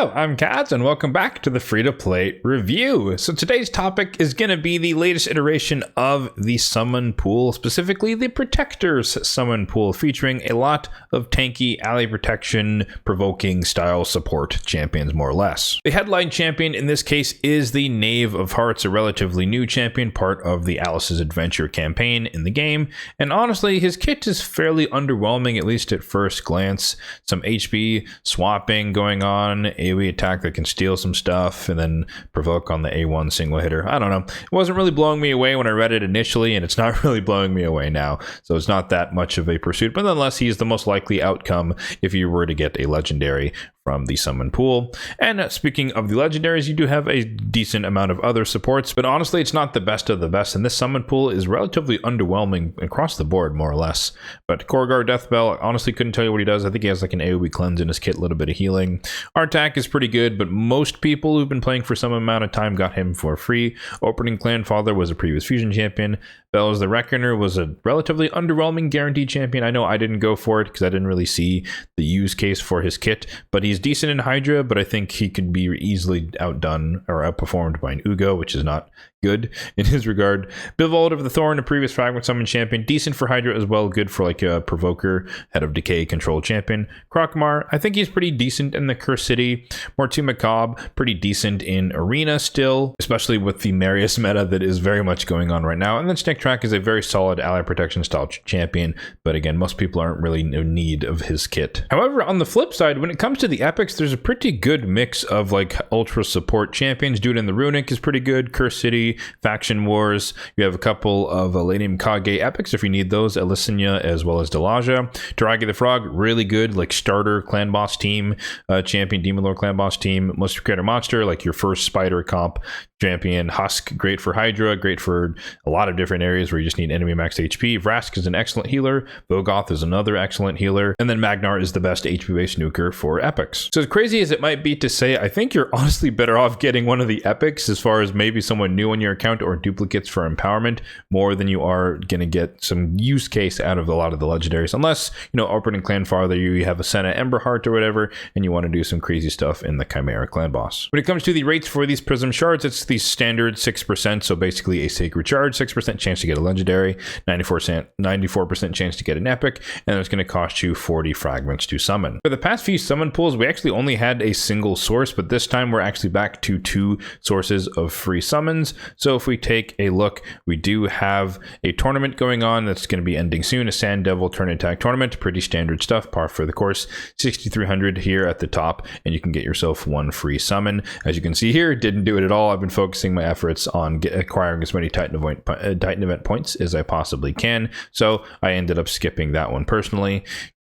Hello, I'm Kads, and welcome back to the free-to-play review. So today's topic is going to be the latest iteration of the summon pool, specifically the Protector's summon pool, featuring a lot of tanky, ally protection, provoking style support champions, more or less. The headline champion in this case is the Knave of Hearts, a relatively new champion, part of the Alice's Adventure campaign in the game, and honestly, his kit is fairly underwhelming, at least at first glance. Some HP swapping going on, AoE attack that can steal some stuff and then provoke on the A1 single hitter. I don't know. It wasn't really blowing me away when I read it initially, and it's not really blowing me away now. So it's not that much of a pursuit, but nonetheless, he's the most likely outcome if you were to get a legendary from the summon pool. And speaking of the legendaries, you do have a decent amount of other supports, but honestly, it's not the best of the best, and this summon pool is relatively underwhelming across the board, more or less. But Korgar Deathbell, honestly couldn't tell you what he does. I think he has like an AoE cleanse in his kit, a little bit of healing. Our attack is pretty good, but most people who've been playing for some amount of time got him for free. Opening Clan Father was a previous fusion champion. Bells the Reckoner was a relatively underwhelming guaranteed champion. I know I didn't go for it because I didn't really see the use case for his kit, but he's decent in Hydra, but I think he could be easily outdone or outperformed by an Ugo, which is not good in his regard. Bivald of the Thorn, a previous fragment summon champion, decent for Hydra as well, good for like a provoker, head of decay control champion. Krokmar, I think he's pretty decent in the Curse City. Mortu Macabre, pretty decent in Arena still, especially with the Marius meta that is very much going on right now. And then Snake Track is a very solid ally protection style champion, but again, most people aren't really in need of his kit. However, on the flip side, when it comes to the epics, there's a pretty good mix of like ultra support champions. Dude in the Runic is pretty good. Curse City, Faction Wars. You have a couple of Lanium Kage epics if you need those. Elisinia as well as Delaja. Taragi the Frog, really good, like starter clan boss team champion, Demon Lord clan boss team. Most Creator Monster, like your first spider comp champion. Husk, great for Hydra, great for a lot of different areas where you just need enemy max HP. Vrask is an excellent healer. Vogoth is another excellent healer. And then Magnar is the best HP based nuker for epics. So as crazy as it might be to say, I think you're honestly better off getting one of the epics as far as maybe someone new on your account or duplicates for empowerment, more than you are going to get some use case out of a lot of the legendaries. Unless, you know, opening Clan Father, you have a Senna Emberheart or whatever, and you want to do some crazy stuff in the Chimera clan boss. When it comes to the rates for these Prism Shards, it's the standard 6%, so basically a sacred charge, 6% chance to get a legendary, 94% chance to get an epic, and it's going to cost you 40 fragments to summon. For the past few summon pools, we actually only had a single source, but this time we're actually back to 2 sources of free summons. So if we take a look, we do have a tournament going on that's going to be ending soon, a Sand Devil Turn Attack tournament, pretty standard stuff, par for the course, 6,300 here at the top, and you can get yourself 1 free summon. As you can see here, didn't do it at all. I've been focusing my efforts on acquiring as many Titan event points as I possibly can, so I ended up skipping that one personally.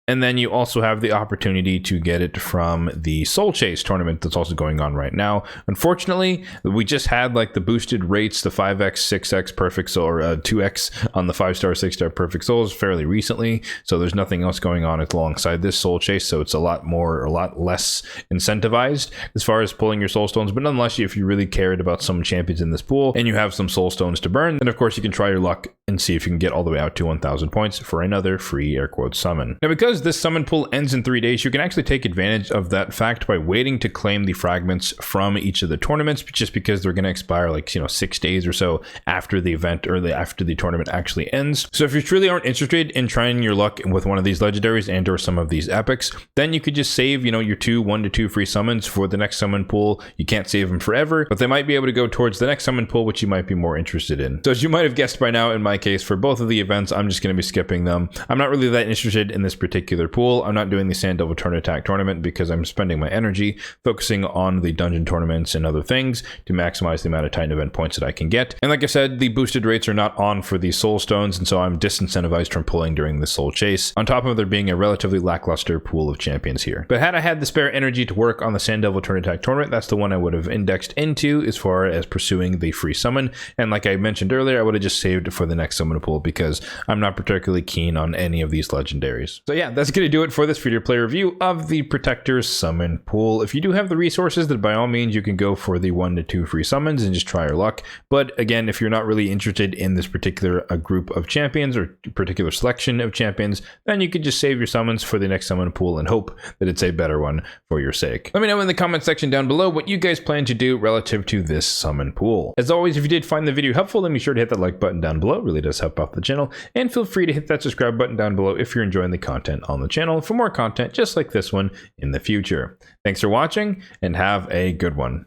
And then you also have the opportunity to get it from the Soul Chase tournament that's also going on right now. Unfortunately, we just had like the boosted rates, the 5x, 6x perfect soul, or 2x on the 5-star, 6-star perfect souls fairly recently. So there's nothing else going on alongside this Soul Chase. So it's a lot less incentivized as far as pulling your soul stones. But nonetheless, if you really cared about some champions in this pool and you have some soul stones to burn, then of course you can try your luck and see if you can get all the way out to 1,000 points for another free air quotes summon. Now, because this summon pool ends in 3 days, you can actually take advantage of that fact by waiting to claim the fragments from each of the tournaments, just because they're going to expire like 6 days or so after the event or after the tournament actually ends. So if you truly aren't interested in trying your luck with one of these legendaries and or some of these epics, then you could just save your 1 to 2 free summons for the next summon pool. You can't save them forever, but they might be able to go towards the next summon pool, which you might be more interested in. So as you might have guessed by now, in my case, for both of the events, I'm just going to be skipping them. I'm not really that interested in this particular pool. I'm not doing the Sand Devil Turn Attack tournament because I'm spending my energy focusing on the dungeon tournaments and other things to maximize the amount of Titan event points that I can get. And like I said, the boosted rates are not on for the soul stones, and so I'm disincentivized from pulling during the soul chase, on top of there being a relatively lackluster pool of champions here. But had I had the spare energy to work on the Sand Devil Turn Attack tournament, that's the one I would have indexed into as far as pursuing the free summon. And like I mentioned earlier, I would have just saved for the next summon pool because I'm not particularly keen on any of these legendaries. So yeah, yeah, that's going to do it for this free-to-play review of the Protector's Summon Pool. If you do have the resources, then by all means, you can go for the 1 to 2 free summons and just try your luck. But again, if you're not really interested in this particular group of champions or particular selection of champions, then you could just save your summons for the next summon pool and hope that it's a better one for your sake. Let me know in the comment section down below what you guys plan to do relative to this summon pool. As always, if you did find the video helpful, then be sure to hit that like button down below. It really does help out the channel. And feel free to hit that subscribe button down below if you're enjoying the content on the channel for more content just like this one in the future. Thanks for watching and have a good one.